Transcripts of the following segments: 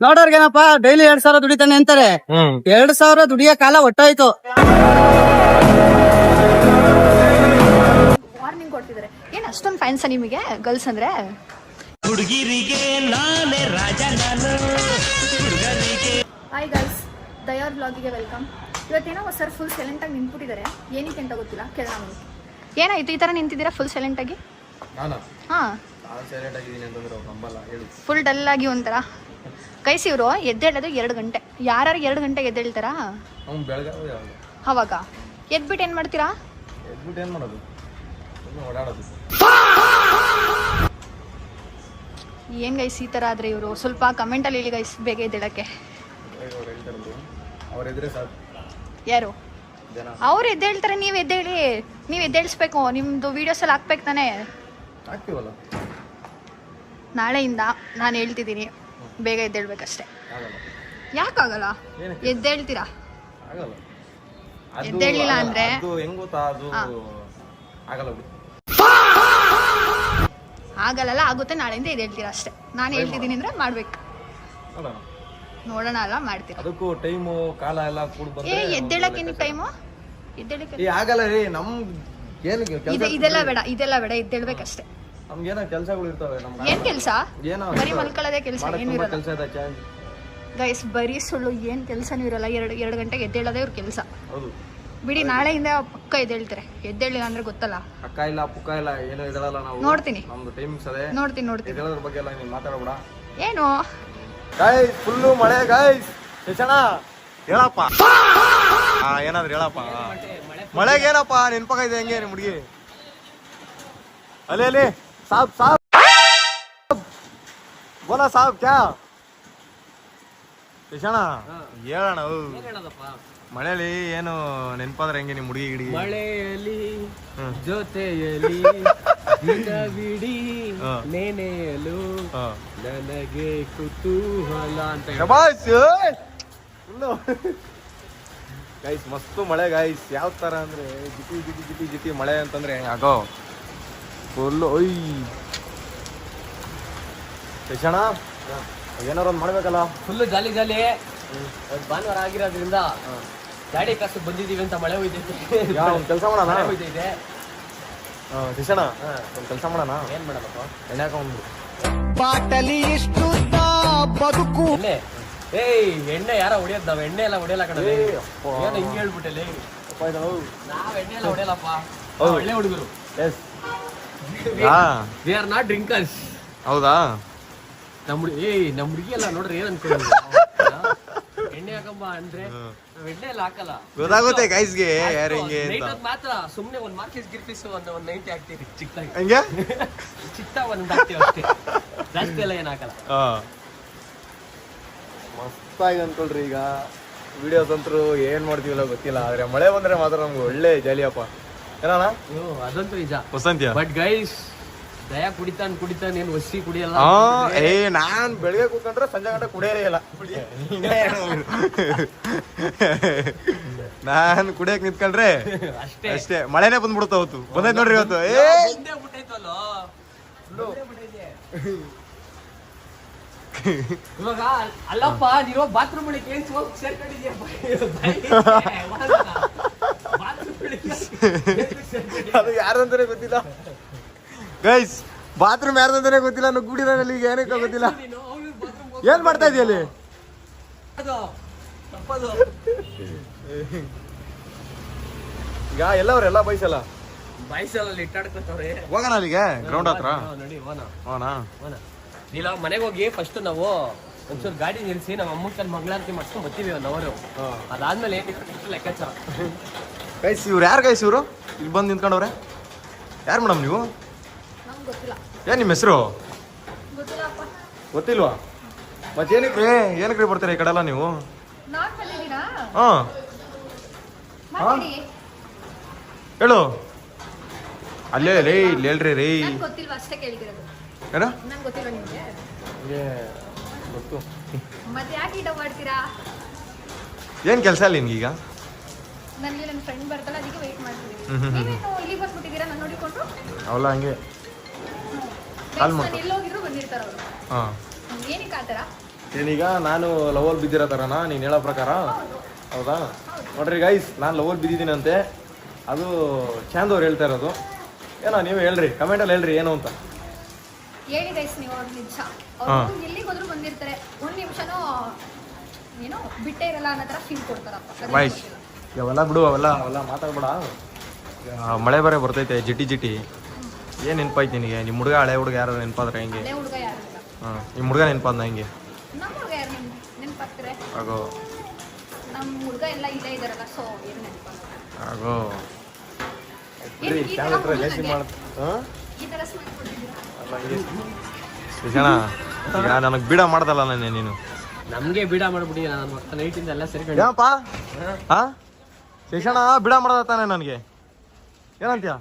ನೋಡೋರ್ಗೇನಪ್ಪ daily 2,000 ದುಡಿತಾನೆ ಅಂತಾರೆ. 2,000 ದುಡಿಯೋ ಕಾಲ ಒಟ್ಟಾಯ್ತು. ವಾರ್ನಿಂಗ್ ಕೊಡ್ತಿದ್ದಾರೆ. ಏನ್ ಅಷ್ಟೊಂದು ಫ್ಯಾನ್ಸ್ ನಿಮಗೆ ಗರ್ಲ್ಸ್ ಅಂದ್ರೆ? ಹುಡುಗಿರಿಗೆ ನಾನೇ ರಾಜ ನಾನು. ಹಾಯ್ ಗರ್ಲ್ಸ್, ದಯಾರ್ ಬ್ಲಾಗಿಗೆ ವೆಲ್ಕಮ್. ಇವತ್ತೇನೋ ಸರ್ ಫುಲ್ ಸೈಲೆಂಟ್ ಆಗಿ ನಿಂತ್ಬಿಟ್ಟಿದ್ದಾರೆ. ಏನಕ್ಕೆ ಅಂತ ಗೊತ್ತಿಲ್ಲ. ಕೇಳೋಣ ಬನ್ನಿ. ಏನಾಯ್ತು ಈ ತರ ನಿಂತಿದ್ದೀರಾ ಫುಲ್ ಸೈಲೆಂಟ್ ಆಗಿ? ಹಾ, ಫುಲ್ ಡಲ್ ಆಗಿ ಒಂಥರ. ಕೈಸಿ ಇವರು ಎದ್ದೇಳೋದು 2 ಗಂಟೆ. ಯಾರು 2 ಗಂಟೆಗೆ ಎದ್ದೇಳ್ತಾರಾ? ಅವಾಗ ಎದ್ಬಿಟ್ಟು ಏನ್ ಮಾಡ್ತೀರಾ? ಏನ್ ಗೈಸ್ ಈ ತರ ಆದ್ರೆ ಇವರು? ಸ್ವಲ್ಪ ಕಮೆಂಟ್ ಅಲ್ಲಿ ಹೇಳಿ ಗೈಸ್, ಬೇಗ ಎದ್ದೇಳಕ್ಕೆ. ಯಾರು ಅವ್ರು ಎದ್ದೇಳ್ತಾರೆ, ನೀವ್ ಎದ್ದೇಳಿ. ನೀವ್ ಎದ್ದೇಳಿಸ್ಬೇಕು. ನಿಮ್ದು ವಿಡಿಯೋಸ್ ಎಲ್ಲ ಹಾಕ್ಬೇಕು ತಾನೆ. ನಾಳೆಯಿಂದ ನಾನು ಹೇಳ್ತಿದ್ದೀನಿ, ಬೇಗ ಎದ್ದೇಳ್ಬೇಕಷ್ಟೇ. ಯಾಕಾಗಲ್ಲ? ಎದ್ದೇಳ್ತೀರಾ? ಎದ್ದೇಳಿಲ್ಲ ಅಂದ್ರೆ ಆಗಲ್ಲ. ಆಗುತ್ತೆ, ನಾಳೆಯಿಂದ ಎದ್ದೇಳ್ತೀರಾ ಅಷ್ಟೇ. ನಾನು ಹೇಳ್ತಿದ್ದೀನಿ ಅಂದ್ರೆ ಮಾಡ್ಬೇಕು. ನೋಡೋಣ ಅಲ್ಲ, ಮಾಡ್ತೀರಾ? ಎದ್ದೇಳಕ್ಕೆ ಟೈಮು ಆಗಲ್ಲ ರೀ. ಇದೆಲ್ಲ ಬೇಡ, ಇದೆಲ್ಲ ಬೇಡ. ಎದ್ದೇಳ್ಬೇಕಷ್ಟೇ. ನಮ್ಗೇನೋ ಕೆಲಸಗಳು ಇರ್ತವೆ. ಏನ್ ಕೆಲಸ? ಬರೀ ಮಲ್ಕೊಳ್ಳೋದೇ ಕೆಲಸ, ಏನು ಇರಲ್ಲ ಗೈಸ್. ಬರೀ ಸುಳ್ಳು. ಏನ್ ಕೆಲಸನೂ ಇರಲ್ಲ. 2 ಗಂಟೆಗೆ ಎದ್ದೇಳೋದೇ ಇವ್ರ ಕೆಲಸ. ಬಿಡಿ, ನಾಳೆಯಿಂದ ಪಕ್ಕ ಎದ್ದೇಳ್ತಾರೆ. ಎದ್ದೇಳಿಲ್ಲ ಅಂದ್ರೆ ಗೊತ್ತಲ್ಲ. ಅಕ್ಕ ಇಲ್ಲ, ಪುಕ್ಕ ಇಲ್ಲ, ಏನೋ ಇದಲ್ಲ. ನಾವು ನೋಡ್ತೀನಿ, ನಮ್ದು ಟೈಮಿಂಗ್ಸ್ ಅದೇ. ನೋಡ್ತೀನಿ. ಇದರ ಬಗ್ಗೆ ಎಲ್ಲ ನೀನು ಮಾತಾಡಬೇಡ. ಏನು ಗೈಸ್, ಫುಲ್ಲು ಮಳೆ ಗೈಸ್. ಶೇಷಣ್ಣ ಹೇಳಪ್ಪ, ಏನಾದ್ರು ಹೇಳಪ್ಪ. ಮಳೆಗೆ ಏನಪ್ಪ ನೆನ್ಪಾಗ ಇದೆ ಹೆಂಗೆ ನಿಮ್ ಹುಡುಗಿ? ಅಲೆ ಸಾಬ್ ಸಾಬ್ ಬೋಲಾ ಸಾಬ್ ಕ್ಯಾ? ಶೇಷಣ್ಣ ಹೇಳೋಣ. ಮಳೆಯಲ್ಲಿ ಏನು ನೆನ್ಪಾದ್ರೆ ಹೆಂಗೆ ನಿಮ್ ಹುಡುಗಿ ಗಿಡಿ? ಮಳೆಯಲ್ಲಿ ಜೊತೆಯಲ್ಲಿ ಬಿಡಿ ನೆನೆಯಲು ನನಗೆ ಕುತೂಹಲ ಅಂತ ಗೈಸ್ ಮಸ್ತು ಮಳೆ ಗೈಸ್. ಯಾವ ತರ ಅಂದ್ರೆ ಜಿಟಿ ಜಿಟಿ ಜಿಟಿ ಜಿಟಿ ಮಳೆ ಅಂತಂದ್ರೆ ಆಗೋ ಫುಲ್ಲು. ಒಯ್ ಶೇಷಣ್ಣ, ಏನಾರು ಒಂದು ಮಾಡ್ಬೇಕಲ್ಲ. ಫುಲ್ಲು ಜಾಲಿ ಜಾಲಿ. ಭಾನುವಾರ ಆಗಿರೋದ್ರಿಂದ ಗಾಡಿ ಕಾಸು ಬಂದಿದೀವಿ ಅಂತ ಮಳೆ ಹೋಯ್ತೈತೆ. ಒಂದು ಕೆಲಸ ಮಾಡೋಣ. ಹೋಯ್ತೈತೆ ಶೇಷಣ್ಣ, ಒಂದು ಕೆಲಸ ಮಾಡೋಣ. ಏನ್ ಮಾಡಬೇಕು? ಎಣ್ಣೆ ಹಾಕೊಂಡ್ಬಿಡು. ಬಾಟಲಿ ಎಷ್ಟು ಬದುಕು. ಎಣ್ಣೆ ಯಾರ ಹೊಡಿಯೋದು? ನಾವ್ ಎಣ್ಣೆ ಎಲ್ಲ ಹೊಡಿಯಲ್ಲ ಕಣ. ಏನೋ ಹಿಂಗೆ ಹೇಳ್ಬಿಟ್ಟೆ. ನಾವ್ ಎಣ್ಣೆ ಎಲ್ಲ ಹೊಡಿಯಲ್ಲಪ್ಪ. ಒಳ್ಳೆ ಹುಡುಗರು. We are not drinkers. ಹೌದಾ? ನಮ್ ಹುಡುಗಿ ಎಲ್ಲ ನೋಡ್ರಿ ಏನ್ ಅನ್ಕೊಳ್ಳಿ. ಎಣ್ಣೆ ಹಾಕಂಬ ಅಂದ್ರೆ ನಾವ್ ಎಣ್ಣೆ ಎಲ್ಲ ಹಾಕಲ್ಲ. ಗೊತ್ತಾಗುತ್ತೆ ಗೈಸ್ಗೆ ಯಾರು ಹಿಂಗೆ ಮಾತ್ರ. ಸುಮ್ನೆ ಒಂದ್ ಮಾರ್ಕೆಟ್ ಗಿರ್ಪೀಸ್ ಒಂದು 90 ಹಾಕ್ತೀವಿ ಚಿಕ್ಕದಾಗಿ. ಹಂಗೆ ಚಿಕ್ಕ ಒಂದ್ ಹಾಕ್ತೀವಿ ಅಷ್ಟೇ. ಜಾಸ್ತಿ ಎಲ್ಲ ಏನ್ ಹಾಕಲ್ಲ. ಮಸ್ತಾಗಿ ಅನ್ಕೊಳ್ರಿ. ಈಗ ವಿಡಿಯೋಸ್ ಅಂತೂ ಏನ್ ಮಾಡ್ತೀವಲ್ಲ ಗೊತ್ತಿಲ್ಲ, ಆದ್ರೆ ಮಳೆ ಬಂದ್ರೆ ಮಾತ್ರ ನಮ್ಗೆ ಒಳ್ಳೆ ಜಾಲಿಯಪ್ಪ. ಏನಣ್ಣ? ಅದಂತೂ ನಿಜ. ವಸಂತ್ಯ ಬಟ್ ಗೈಸ್, ದಯಾ ಕುಡಿತಾನ್ ಏನ್ ವಸಿ ಕುಡಿಯಲ್ಲ. ನಾನ್ ಬೆಳಿಗ್ಗೆ ಕೂತ್ಕೊಂಡ್ರೆ ಸಂಜೆ ಗಂಟೆ ಕುಡಿಯಲೇ ಇಲ್ಲ. ನಾನ್ ಕುಡಿಯಕ್ ನಿಂತ್ಕೊಂಡ್ರೆ ಅಷ್ಟೇ ಮಳೆನೇ ಬಂದ್ಬಿಡುತ್ತ. ಅವತ್ತು ಬಂದೈತ್ ನೋಡ್ರಿ. ಇವತ್ತು ಇವಾಗ ಅಲ್ಲಪ್ಪ, ನೀನು ಬಾತ್ರೂಮ್ ಒಳಗೆ ಏನ್ ಸೇರ್ಕೊಂಡಿದ್ಯಾ? ಅದು ಯಾರಂತಾನೆ ಗೊತ್ತಿಲ್ಲ ಗೈಸ್. ಬಾತ್ರೂಮ್ ಯಾರ್ದಂತಾನೆ ಗೊತ್ತಿಲ್ಲ. ಗುಡಿನಲ್ಲಿ ಈಗ ಏನಕ್ಕೆ ಗೊತ್ತಿಲ್ಲ. ಏನ್ ಮಾಡ್ತಾ ಇದೀಯ ಅಲ್ಲಿ? ಈಗ ಎಲ್ಲವ್ರೆಲ್ಲ ಬೈಸಲ್ಲ ಇಟ್ಟಾಡ್ಕೊತವ್ರೆ. ಹೋಗೋಣ ಅಲ್ಲಿಗೆ ಗ್ರೌಂಡ್ ಹತ್ರ. ನೋಡಿ ಹೋಗೋಣ. ಇಲ್ಲ, ಮನೆಗೆ ಹೋಗಿ ಫಸ್ಟ್ ನಾವು ಒಂಚೂರು ಗಾಡಿ ನಿಲ್ಸಿ ನಮ್ಮ ಅಮ್ಮ ಕಲ್ ಮಂಗಳಾರತಿ ಮಾಡ್ಕೊಂಡು ಬರ್ತೀವಿ 1 hour. ಅದಾದ್ಮೇಲೆ ಏನಿತ್ತು ಲೆಕ್ಕಾಚಾರ. ಗೈಸ್ ಇವ್ರು ಯಾರು ಗೈಸ್? ಇವರು ಇಲ್ಲಿ ಬಂದು ನಿಂತ್ಕೊಂಡವ್ರೆ. ಯಾರು ಮೇಡಮ್ ನೀವು? ಏನ್ ನಿಮ್ಮ ಹೆಸರು? ಗೊತ್ತಿಲ್ವಾ? ಮತ್ತೆ ಏನಕ್ಕೆ ಬರ್ತೀರಾ ಈ ಕಡೆ ಎಲ್ಲ ನೀವು? ಹೇಳು. ಅಲ್ಲೇ ರೇ ಇಲ್ಲಿ ಹೇಳ್ರಿ ರೇ. ಏನ ಗೊತ್ತು. ಏನ್ ಕೆಲಸ ಇಲ್ಲ ನಿನ್ಗೀಗ? ನನಗೆ ನನ್ನ ಫ್ರೆಂಡ್ ಬರ್ತಾಳೆ, ಅದಕ್ಕೆ ವೇಟ್ ಮಾಡ್ತಿದ್ದೀನಿ. ನೀವೇನು ಇಲ್ಲಿಗೆ ಬಂದ್ಬಿಟ್ಟಿದ್ದೀರಾ ನಾನು ನೋಡಿಕೊಂಡು? ಅವಲ್ಲ ಹಂಗೆ ಕಾಲ್ ಮಾಡಿ ಎಲ್ಲೋಗಿದ್ರು ಬಂದಿರ್ತಾರೆ ಅವರು. ಹಾಂ, ಏನಕ್ಕೆ ಆ ಥರ? ಏನೀಗ ನಾನು ಲವಲ್ ಬಿದ್ದಿರೋ ಥರನಾ ನೀನು ಹೇಳೋ ಪ್ರಕಾರ? ಹೌದಾ? ನೋಡ್ರಿ ಗೈಸ್, ನಾನು ಲವಲ್ ಬಿದ್ದಿದ್ದೀನಂತೆ. ಅದು ಚಾಂದ್ ಅವ್ರು ಹೇಳ್ತಾ ಇರೋದು. ಏನೋ ನೀವು ಹೇಳ್ರಿ, ಕಮೆಂಟಲ್ಲಿ ಹೇಳ್ರಿ ಏನು ಅಂತ. ಹೇಳಿ ಗೈಸ್ ನೀವು ಅವ್ರ ನಿಜ. ಅವ್ರು ಎಲ್ಲಿಗೆ ಹೋದ್ರು ಬಂದಿರ್ತಾರೆ, ಒಂದ್ ನಿಮಿಷನೂ ಏನೋ ಬಿಟ್ಟೇ ಇರಲ್ಲ ಅನ್ನೋ ಥರ ಫೀಲ್ ಕೊಡ್ತಾರಪ್ಪ. ಮಹೇಶ್, ಅವೆಲ್ಲ ಬಿಡು, ಅವೆಲ್ಲ ಮಾತಾಡ್ಬೇಡ. ಮಳೆ ಬರೇ ಬರ್ತೈತೆ ಜಿಟಿ ಜಿಟಿ. ಏನು ನೆನಪಾಯ್ತು ನಿನಗೆ? ನಿಮ್ಮ ಹುಡುಗ ಹಳೆ ಹುಡುಗ ಯಾರು ನೆನಪಾದ್ರೆ ಹೆಂಗೆ? ಹಳೆ ಹುಡುಗ ಯಾರು ಇಲ್ಲ. ನಿಮ್ಮ ಹುಡುಗ ನೆನಪಾದ್ನ ಹೆಂಗೆ? ನಮ್ಮ ಹುಡುಗ ಯಾರು ನೆನಪಾಗ್ತಾರೆ? ಆಗೋ ನಮ್ಮ ಹುಡುಗ ಎಲ್ಲ ಇಲ್ಲೇ ಇದಾರಲ್ಲ, ಸೊ ಏನು ನೆನಪಾಗ ಆಗೋ ಈ ಥರ ಜಾಸ್ತಿ ಮಾಡ ಈ ಥರ ಸ್ಮೈಲ್ ಕೊಟ್ಟಿದ್ದೀರಾ? ಶಿಕ್ಷಣ ಈಗ ನನಗೆ ಬೀಡ ಮಾಡ್ದಲ್ಲ ನಾನೇ ನೀನು. ನಮ್ಗೆ ಬೀಡ ಮಾಡ್ಬಿಡಿ, ನಾನು ನೈಟಿಂದ ಎಲ್ಲ ಸೇರ್ಕೊಂಡು. ಏನಪ್ಪ ಹಾ ಶಿಕ್ಷಣ ಬೀಡ ಮಾಡ್ದಾನೆ ನನಗೆ ಏನಂತೀಯ?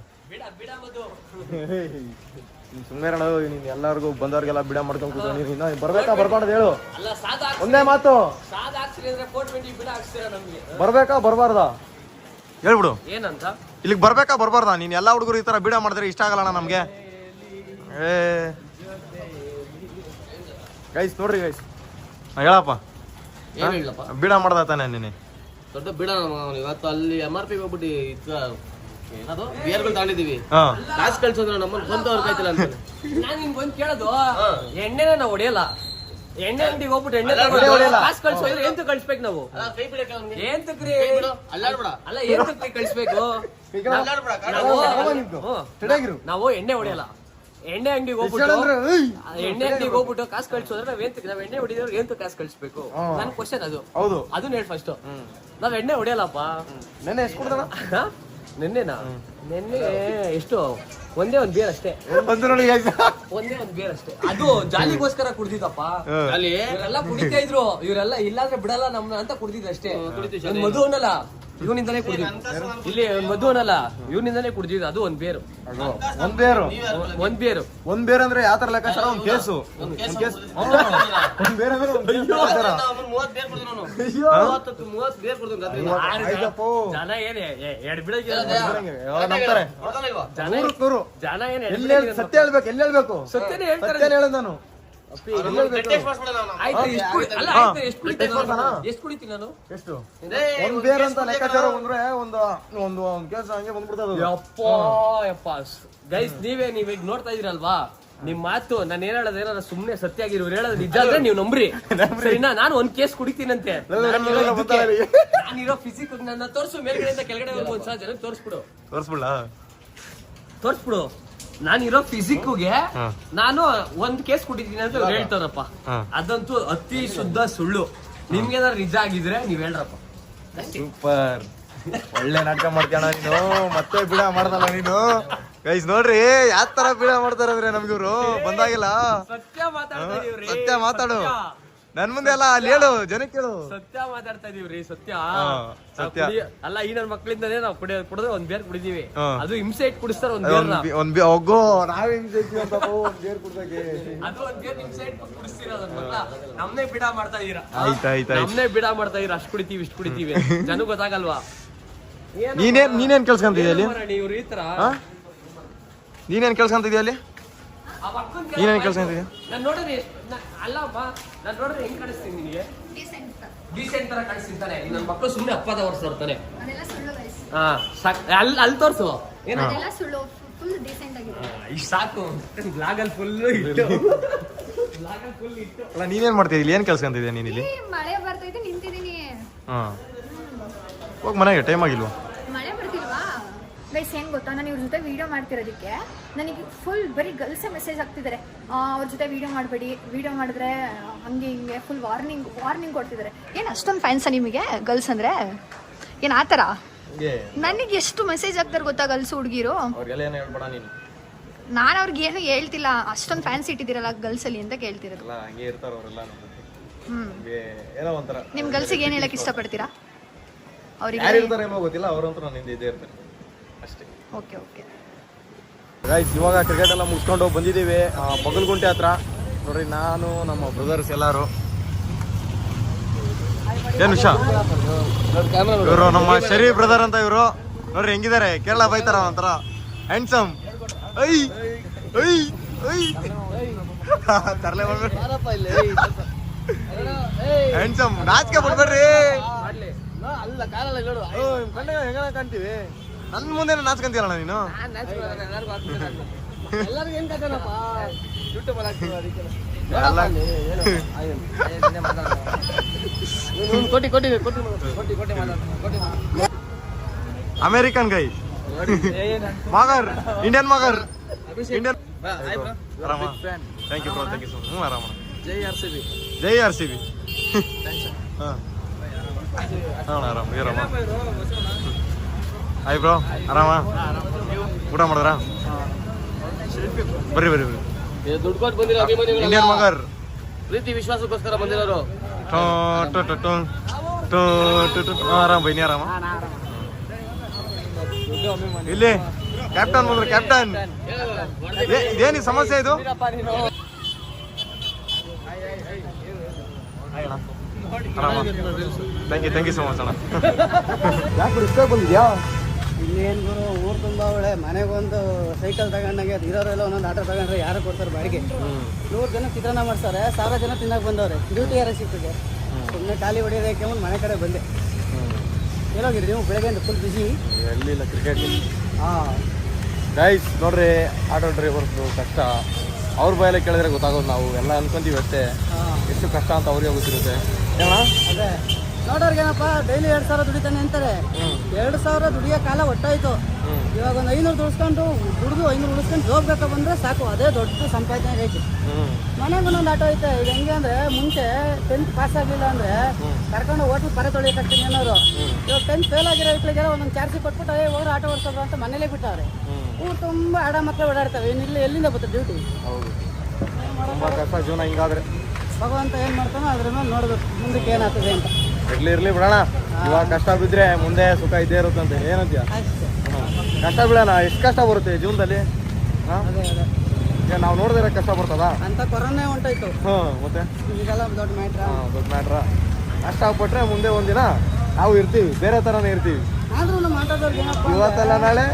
ಸುಮ್ಮನೆ ನೀನು ಎಲ್ಲರಿಗೂ ಬಂದವ್ರಿಗೆಲ್ಲ ಬೀಡ ಮಾಡ್ಕೊಂಡು ಕೂತ ನೀನು ಬರ್ಬೇಕಾ ಬರ್ಬಾರ್ದು ಹೇಳು. ಒಂದೇ ಮಾತು, ಬರ್ಬೇಕಾ ಬರ್ಬಾರ್ದ ಹೇಳ್ಬಿಡು. ಏನಂತ ಇಲ್ಲಿಗೆ ಬರ್ಬೇಕಾ ಬರ್ಬಾರ್ದ? ನೀನು ಎಲ್ಲ ಹುಡುಗರು ಈ ಥರ ಬೀಡ ಮಾಡಿದ್ರೆ ಇಷ್ಟ ಆಗಲ್ಲ ನಮಗೆ. ಗೈಸ್ ನೋಡ್ರಿ ಗೈಸ್, ಹೇಳಪ್ಪ ಏನ್ ಹೇಳಪ್ಪ? ಬೀಡ ಮಾಡ್ದ ತಾನೆ ನೀನೆ? ದೊಡ್ಡ ಬೀಡ. ಇವತ್ತು ಅಲ್ಲಿ MRP ಹೋಗ್ಬಿಟ್ಟು ಏನದು ಬಿಯರ್ಗಳು ತಗೊಂಡಿದೀವಿ. ಕಾಸು ಕಳ್ಸೋದ್ರ ನಮ್ಮನ್ನ ಬಂದವ್ರು ಕಾಯ್ತಿಲ್ಲ ಅಂತ ನಾನು ನಿಮ್ಗೆ ಬಂದು ಕೇಳೋದು. ಎಣ್ಣೆನ ನಾವು ಹೊಡೆಯಲ್ಲ. ಎಣ್ಣೆ ಅಂಗಡಿಗೆ ಹೋಗ್ಬಿಟ್ಟು ಎಣ್ಣೆ ಕಾಸು ಕಳ್ಸೋದ್ರೆ ಎಂತ ಕಳ್ಸ್ಬೇಕು ನಾವು? ಏಂತಕ್ರಿ ಅಲ್ಲ ಏಂತಕ್ರಿ ಕಳ್ಸ್ಬೇಕು? ನಾವು ಎಣ್ಣೆ ಹೊಡೆಯಲ್ಲ. ಎಣ್ಣೆ ಅಂಗಡಿಗೆ ಹೋಗ್ಬಿಟ್ಟು ಕಾಸು ಕಳ್ಸೋದ್ರೆ ನಾವ್ ಎಣ್ಣೆ ಹೊಡಿದವ್ರಿಗೆ ಎಂತ ಕಾಸು ಕಳ್ಸ್ಬೇಕು? ನನ್ ಕ್ವಶನ್ ಅದು. ಹೌದು, ಅದನ್ನ ಹೇಳಿ ಫಸ್ಟ್. ನಾವ್ ಎಣ್ಣೆ ಹೊಡೆಯಲ್ಲಪ್ಪ. ನೆನ್ನೆ ಎಷ್ಟು ಕೊಡ್ತಾನ? ನಿನ್ನೆ ಎಷ್ಟು? ಒಂದೇ ಒಂದ್ ಬೇರ್ ಅಷ್ಟೇ. ಒಂದೇ ಒಂದ್ ಬೇರ್ ಅಷ್ಟೇ. ಅದು ಜಾಲಿಗೋಸ್ಕರ ಕುಡ್ದಿದ್ದಪ್ಪ. ಅಲ್ಲಿ ಇವರೆಲ್ಲ ಕುಡಿತಾ ಇದ್ರು. ಇವರೆಲ್ಲ ಇಲ್ಲಾಂದ್ರೆ ಬಿಡಲ್ಲ ನಮ್ನ ಅಂತ ಕುಡ್ದಿದ್ದು ಅಷ್ಟೇ. ಮಧು ಅನ್ನಲ್ಲ, ಇವನಿಂದಾನೇ ಕುಡ್ದಿದ್ದು. ಇಲ್ಲಿ ಮಧು ಅನ್ನಲ್ಲ, ಇವನಿಂದಾನೇ ಕುಡ್ದಿದ್ದು. ಅದು ಒಂದ್ ಬೇರು. ಒಂದ್ ಬೇರೆ ಅಂದ್ರೆ ಯಾವ ತರ ಲೆಕ್ಕಾಚಾರ? ಒಂದ್ ಕೇಸು. ಜನ ಏನೇ ಜನ ಏನ್ ಸತ್ಯ ಹೇಳ್ಬೇಕು, ಎಲ್ಲಿ ಹೇಳ್ಬೇಕು? ಸತ್ಯನೇ ಸತ್ಯನೇ ಹೇಳೋದು ನಾನು. ಎಷ್ಟು ಕುಡಿತೀನಿ ನಾನು? ಎಷ್ಟು? ಒಂದ್ ಬೇರೆ ಅಂತ ಲೆಕ್ಕಾಚಾರ ಬಂದ್ರೆ ಒಂದು ಕೆಲಸ ಹಂಗೆ ಬಂದ್ಬಿಡ್ತದ. ಗೈಸ್ ನೀವೀಗ ನೋಡ್ತಾ ಇದೀರಲ್ವಾ, ನಿಮ್ ಮಾತು ನಾನು ಏನ್ ಹೇಳೋದು ಏನಾರ ಸುಮ್ನೆ ಸತ್ಯ ಆಗಿರೋ ಹೇಳೋದು ನಿಜ ಅಂದ್ರೆ ನೀವು ನಂಬ್ರಿ. ಸರಿನಾ? ನಾನು ಒಂದ್ ಕೇಸ್ ಕುಡಿತೀನಂತೆ. ನಾನಿರೋ ಫಿಸಿಕ್ ನನ್ನ ತೋರ್ಸು, ಮೇಲ್ಗಡೆಯಿಂದ ಕೆಳಗಡೆ ಒಂದ್ಸಲ ಜನಕ್ಕೆ ತೋರ್ಸ್ಬಿಡು. ನಾನಿರೋ ಫಿಸಿಕ್ಗೆ ನಾನು ಒಂದ್ ಕೇಸ್ ಕುಡಿತೀನಿ ಅಂತ ಹೇಳ್ತಾರಪ್ಪ. ಅದಂತೂ ಅತಿ ಶುದ್ಧ ಸುಳ್ಳು. ನಿಮ್ಗೇನಾದ್ರು ನಿಜ ಆಗಿದ್ರೆ ನೀವ್ ಹೇಳ್ರಪ್ಪ. ಸೂಪರ್, ಒಳ್ಳೆ ನಾಟಕ ಮಾಡ್ತೀಯ ನೀನು. ಮತ್ತೆ ಬೀಡ ಮಾಡ್ದಲ್ಲ ನೀನು. ಗೈಸ್ ನೋಡ್ರಿ ಯಾವ ತರ ಬೀಡ ಮಾಡ್ತಾರಂದ್ರೆ ನಮ್ಗಿವ್ರು ಬಂದಾಗಿಲ್ಲ. ಸತ್ಯ ಮಾತಾಡು ನನ್ ಮುಂದೆ ಎಲ್ಲ ಅಲ್ಲಿ ಹೇಳು, ಜನಕ್ಕೆ ಹೇಳು. ಸತ್ಯ ಮಾತಾಡ್ತಾ ಇದೀವ್ರಿ. ಸತ್ಯ ಅಲ್ಲ. ಈ ನನ್ನ ಮಕ್ಳಿಂದಾನೇ ನಾವು ಕುಡಿದ್ರೆ ಒಂದ್ ಬೇರ್ ಕುಡಿದೀವಿ. ಅದು ಹಿಂಸೆ ಇಟ್ಟು ಕುಡಿಸ್ತಾರ ಒಂದ್ ಹೋಗೋ ನಾವ್ ಹಿಂಸೆ ಒಂದ್ ಬೇರ್ ಕುಡ್ದಾಗೆ. ಅದು ಒಂದ್ ಬೇರ್ ಹಿಂಸೆ ಇಟ್ಟು ಕುಡಿಸ್ತಿರೋದು. ನಮ್ನೇ ಬಿಡ ಮಾಡ್ತಾ ಇದೀರಾ. ಆಯ್ತಾಯ್ತು, ನಮ್ನೇ ಬಿಡ ಮಾಡ್ತಾ ಇದೀರಾ. ಅಷ್ಟ್ ಕುಡಿತೀವಿ ಇಷ್ಟ್ ಕುಡಿತೀವಿ ಜನ ಗೊತ್ತಾಗಲ್ವಾ? ನೀನೇನ್ ಕೆಲ್ಸ್ಕೊಂತಿದ್ಯ ಅಲ್ಲಿ? ಇವ್ರು ಈ ತರ ನೀನೇನ್ ಕೆಲ್ಸ್ಕೊಂತಿದ್ಯ ಅಲ್ಲಿ? ನೀನೇನ್ ಕೆಲ್ಸ್ಕೊಂತಿದ್ಯ? ನಾನ್ ನೋಡಿದ್ರೆ ಅಲ್ಲಪ್ಪ, ನಾನ್ ನೋಡಿದ್ರೆ ಹೆಂಗ್ ಕಾಣಿಸ್ತೀನಿ ನಿನಗೆ? ಡೀಸೆಂಟ್ ತರ ಕಾಣಿಸ್ತಿರ್ತಾನೆ. ನನ್ನ ಮಕ್ಕಳು ಸುಮ್ನೆ ಅಪ್ಪದ ವರ್ಷ ತೋರ್ತಾನೆ. ಅಲ್ಲಿ ತೋರ್ಸು. ಇಷ್ಟ ಸಾಕು. ಬ್ಲಾಗಲ್ಲಿ ಫುಲ್ ಇಟ್ಟು. ಅಲ್ಲ ನೀನೇನ್ ಮಾಡ್ತಿದ್ಯ ಇಲ್ಲಿ? ಏನ್ ಕೆಲ್ಸ್ಕೊಂತಿದ್ಯ ನೀನ್ ಇಲ್ಲಿ? ಮಳೆ ಬರ್ತೈತೆ, ನಿಂತಿದ್ದೀನಿ. ಹೋಗ್ ಮನೆಗೆ, ಟೈಮ್ ಆಗಿಲ್ವಾ? ಮಳೆ ಬರ್ತಿಲ್ವಾ? ಗೈಸ್ ಏನ್ ಗೊತ್ತಾ, ನಾನು ಇವ್ರ ಜೊತೆ ವಿಡಿಯೋ ಮಾಡ್ತಿರೋದಕ್ಕೆ ನನಗೆ ಫುಲ್ ಬರೀ ಗರ್ಲ್ಸೇ ಮೆಸೇಜ್ ಆಗ್ತಿದ್ದಾರೆ. ಅವ್ರ ಜೊತೆ ವಿಡಿಯೋ ಮಾಡಬೇಡಿ, ವಿಡಿಯೋ ಮಾಡಿದ್ರೆ ಹಂಗೆ ಹಿಂಗೆ ಫುಲ್ ವಾರ್ನಿಂಗ್ ಕೊಡ್ತಿದ್ದಾರೆ. ಏನು ಅಷ್ಟೊಂದು ಫ್ಯಾನ್ಸಾ ನಿಮಗೆ ಗರ್ಲ್ಸ್ ಅಂದ್ರೆ? ಏನು ಆ ಥರ? ನನಗೆ ಎಷ್ಟು ಮೆಸೇಜ್ ಆಗ್ತಾರೆ ಗೊತ್ತಾ ಗರ್ಲ್ಸ್ ಹುಡುಗಿರು. ನಾನು ಅವ್ರಿಗೆ ಏನು ಹೇಳ್ತಿಲ್ಲ, ಅಷ್ಟೊಂದು ಫ್ಯಾನ್ಸ್ ಇಟ್ಟಿದ್ದೀರಲ್ಲ ಗರ್ಲ್ಸಲ್ಲಿ ಅಂತ ಕೇಳ್ತಿರೋದು. ನಿಮ್ಮ ಗರ್ಲ್ಸಿಗೆ ಏನು ಹೇಳಕ್ಕೆ ಇಷ್ಟಪಡ್ತೀರಾ? ಅವ್ರಿಗೆ ಗೊತ್ತಿಲ್ಲ, ಅವರಂತೂ ನನ್ನ ಹಿಂದೆ ಇದ್ದೇ ಇರ್ತಾರೆ ಅಷ್ಟೇ. ಓಕೆ ಓಕೆ ಗೈಸ್, ಇವಾಗ ಕ್ರಿಕೆಟ್ ಎಲ್ಲ ಮುಗಿಸ್ಕೊಂಡು ಬಂದಿದ್ದೀವಿ ಬಗಲ್ಗುಂಟೆ ಹತ್ರ. ನೋಡ್ರಿ, ನಾನು ನಮ್ಮ ಬ್ರದರ್ಸ್ ಎಲ್ಲಾರು. ಏನ್ ವಿಷಯ? ಇವರು ನಮ್ಮ ಶರೀ ಬ್ರದರ್ ಅಂತ ಇವರು. ನೋಡ್ರಿ ಹೆಂಗಿದ್ದಾರೆ, ಕೇರಳ ಬೈತಾರ ಒಂಥರ ಹ್ಯಾಂಡ್ಸಮ್. ಐ ಐ ಐ ತರಲೆ ಹ್ಯಾಂಡ್ಸಮ್ ನಾಚಿಕೆ ಬಿಡ್ಬೇಡ್ರಿ ಅಲ್ಲ ಕಾಲಲ್ಲ ನೋಡು ಕಣ್ಣ ಹೆಂಗ ಕಾಣ್ತೀವಿ ನನ್ ಮುಂದೆ ನಾಚ್ಕಂತೀಯಲ್ಲ ನೀನು ಎಲ್ಲರಿಗೂ ಏನ್ ಕಥೆನಪ್ಪ ಯೂಟ್ಯೂಬ್ ಅಲ್ಲಿ ಎಲ್ಲ ಕೋಟಿ ಅಮೇರಿಕನ್ ಗೈ ಮಗರ್ ಇಂಡಿಯನ್ ಮಗರ್ ಇಂಡಿಯನ್ ಆರಾಮ thank you bro thank you so much ಆರಾಮ ಜೈ RCB ಜೈ RCB ಹಾಂ ಆರಾಮ ಆರಾಮ ಹಾಯ್ ಬ್ರೋ ಆರಾಮ ಊಟ ಮಾಡಿದ್ರಾ ಬರ್ರಿ ದುಡ್ಡು ಕೊಟ್ಟು ಬಂದಿರೋ ಅಭಿಮಾನಿಗಳು ಇಂಡಿಯನ್ ಮಗರ್ ಪ್ರೀತಿ ವಿಶ್ವಾಸಕ್ಕೋಸ್ಕರ ಬಂದಿರೋರು ಆರಾಮ ಬೈನಿ ಆರಾಮ ಇಲ್ಲಿ ಕ್ಯಾಪ್ಟನ್ ಬಂದ್ರು ಕ್ಯಾಪ್ಟನ್ ಇದೇನಿ ಸಮಸ್ಯೆ ಇದು ಆರಾಮ ಥ್ಯಾಂಕ್ ಯು ಸೊ ಮಚ್ ಅಣ್ಣ ಯಾಕೆ ಇಷ್ಟ ಬಂದಿದ್ಯಾ ಇನ್ನೇನ್ ಗುರು ಊರ್ ತುಂಬಾ ಒಳ್ಳೆ ಮನೆಗೊಂದು ಸೈಕಲ್ ತಗೊಂಡಾಗೆ ಇರೋರೆಲ್ಲ ಒಂದೊಂದು ಆಟೋ ತಗೊಂಡ್ರೆ ಯಾರು ಕೊಡ್ತಾರೆ ಬಾಡಿಗೆ 100 ಜನ ಚಿತ್ರಾನ್ನ ಮಾಡ್ತಾರೆ 1000 ಜನ ತಿನ್ನಕ್ ಬಂದವ್ರೆ ಡ್ಯೂಟಿ ಯಾರ ಸಿಕ್ಕಿದೆ ಸುಮ್ಮನೆ ಖಾಲಿ ಹೊಡೆಯೋದಕ್ಕೆ ಮುಂದೆ ಮನೆ ಕಡೆ ಬಂದೆ ಎಲ್ಲೋಗಿರಿ ನೀವು ಬೆಳಗ್ಗೆ ಫುಲ್ ಬಿಸಿ ಎಲ್ಲಿಲ್ಲ ಕ್ರಿಕೆಟ್ ಹಾಂ ಗೈಸ್ ನೋಡ್ರಿ ಆಟೋ ಡ್ರೈವರ್ದು ಕಷ್ಟ ಅವ್ರ ಬಾಯಲ್ಲೇ ಕೇಳಿದ್ರೆ ಗೊತ್ತಾಗೋದು ನಾವು ಎಲ್ಲ ಅನ್ಕೊಂತೀವಿ ಅಷ್ಟೇ ಎಷ್ಟು ಕಷ್ಟ ಅಂತ ಅವ್ರಿಗೆ ಗೊತ್ತಿರುತ್ತೆ ಏನ ಅದೇ ನೋಡೋರ್ಗೇನಪ್ಪ ಡೈಲಿ 2000 ದುಡಿತಾನೆ ಅಂತಾರೆ 2000 ದುಡಿಯೋ ಕಾಲ ಒಟ್ಟಾಯ್ತು ಇವಾಗ ಒಂದು 500 ದುಡಿಸ್ಕೊಂಡು ದುಡ್ದು 500 ಉಳಿಸ್ಕೊಂಡು ಜಾಬ್ ಬೇಕಾ ಬಂದ್ರೆ ಸಾಕು ಅದೇ ದೊಡ್ಡ ಸಂಪಾದನೆ ಐತಿ ಮನೆಗೆ ಒಂದೊಂದು ಆಟೋ ಐತೆ ಈಗ ಹೆಂಗೆ ಅಂದ್ರೆ ಮುಂಚೆ 10th ಪಾಸ್ ಆಗಲಿಲ್ಲ ಅಂದ್ರೆ ಕರ್ಕೊಂಡು ಹೋಟ್ಲ್ ಪರ ತೊಳಿಯಕ್ಕೆ ಏನಾದ್ರು ಇವಾಗ 10th ಫೇಲ್ ಆಗಿರೋ ಐಕ್ಳಿಗೆಲ್ಲ ಒಂದೊಂದು ಚಾರ್ಜಿ ಕೊಟ್ಬಿಟ್ಟು ಹೋಗಿ ಆಟೋ ಓಡಿಸೋದು ಅಂತ ಮನೇಲೇ ಬಿಟ್ಟವ್ರೆ ಊರು ತುಂಬ ಆಡ ಮಕ್ಕಳು ಓಡಾಡ್ತವೆ ಇನ್ನಿಲ್ಲ ಎಲ್ಲಿಂದ ಬರ್ತದೆ ಡ್ಯೂಟಿ ಹೌದು ತುಂಬ ಕಷ್ಟ ಜೀವನ ಹಿಂಗಾದ್ರೆ ಭಗವಂತ ಏನು ಮಾಡ್ತಾನೋ ಅದ್ರ ಮೇಲೆ ನೋಡ್ಬೇಕು ಮುಂದಕ್ಕೆ ಏನಾಗ್ತದೆ ಅಂತ ಇರ್ಲಿ ಬಿಡೋಣ ಇವಾಗ ಕಷ್ಟ ಬಿದ್ದರೆ ಮುಂದೆ ಸುಖ ಇದ್ದೇ ಇರುತ್ತಂತೆ ಏನಂತೀಯ ಅಷ್ಟೇ ಕಷ್ಟ ಬಿಡೋಣ ಎಷ್ಟು ಕಷ್ಟ ಬರುತ್ತೆ ಜೀವನದಲ್ಲಿ ಹಾಂ ಅದೇ ಅದೇ ನಾವು ನೋಡಿದ್ರೆ ಕಷ್ಟ ಬರ್ತದ ಅಂತ ಕೊರೋನಾ ಹೊಂಟೋಯ್ತು ಮತ್ತೆ ಈಗೆಲ್ಲ ದೊಡ್ಡ ಮ್ಯಾಟ್ರ ದೊಡ್ಡ ಮ್ಯಾಟ್ರ ಕಷ್ಟ ಆಗ್ಬಿಟ್ರೆ ಮುಂದೆ ಒಂದಿನ ನಾವು ಇರ್ತೀವಿ ಬೇರೆ ಥರನೇ ಇರ್ತೀವಿ ಆದ್ರೂ ನಮ್ಮ ಮಾತಾಡೋರ್ಗೆ ಏನಪ್ಪ ಇವತ್ತೆಲ್ಲ ನಾಳೆ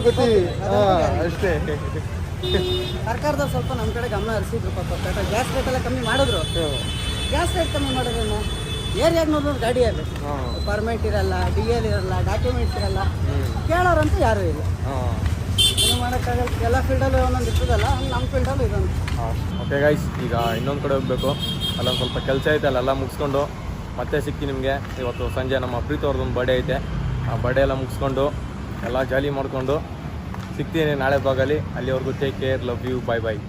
ಗೊತ್ತೀವಿ ಅಷ್ಟೇ ಸರ್ಕಾರದವ್ರು ಸ್ವಲ್ಪ ನಮ್ಮ ಕಡೆ ಗಮನ ಹರಿಸಿದ್ರು ಪಾಪ ಗ್ಯಾಸ್ ರೇಟ್ ಎಲ್ಲ ಕಮ್ಮಿ ಮಾಡಿದ್ರು ಗ್ಯಾಸ್ ರೇಟ್ ಕಮ್ಮಿ ಮಾಡಿದ್ರು ಏರಿಯಾಗ ನೋಡಿದ್ರು ಗಾಡಿ ಆಗಬೇಕು ಪರ್ಮಿಟ್ ಇರಲ್ಲ DL ಇರಲ್ಲ ಡಾಕ್ಯುಮೆಂಟ್ಸ್ ಇರಲ್ಲ ಕೇಳೋರಂತೂ ಯಾರೂ ಇಲ್ಲ ಏನು ಮಾಡೋಕ್ಕಾಗಲ್ಲ ಎಲ್ಲ ಫೀಲ್ಡಲ್ಲೂ ಒಂದೊಂದು ಇರ್ತದಲ್ಲ ಹಂಗೆ ನಮ್ಮ ಫೀಲ್ಡಲ್ಲೂ ಇದೊಂದು ಓಕೆ ಗೈಸ್ ಈಗ ಇನ್ನೊಂದು ಕಡೆ ಹೋಗಬೇಕು ಅಲ್ಲೊಂದು ಸ್ವಲ್ಪ ಕೆಲಸ ಐತೆ ಅಲ್ಲೆಲ್ಲ ಮುಗಿಸ್ಕೊಂಡು ಮತ್ತೆ ಸಿಗ್ತೀನಿ ನಿಮಗೆ ಇವತ್ತು ಸಂಜೆ ನಮ್ಮ ಪ್ರೀತಿ ಅವ್ರದ್ದೊಂದು ಬರ್ಡೇ ಐತೆ ಆ ಬರ್ಡೇ ಎಲ್ಲ ಮುಗಿಸ್ಕೊಂಡು ಎಲ್ಲ ಜಾಲಿ ಮಾಡಿಕೊಂಡು ಸಿಗ್ತೀನಿ ನಾಳೆ ಭಾಗಲ್ಲಿ ಅಲ್ಲಿವರೆಗೂ take care love you bye bye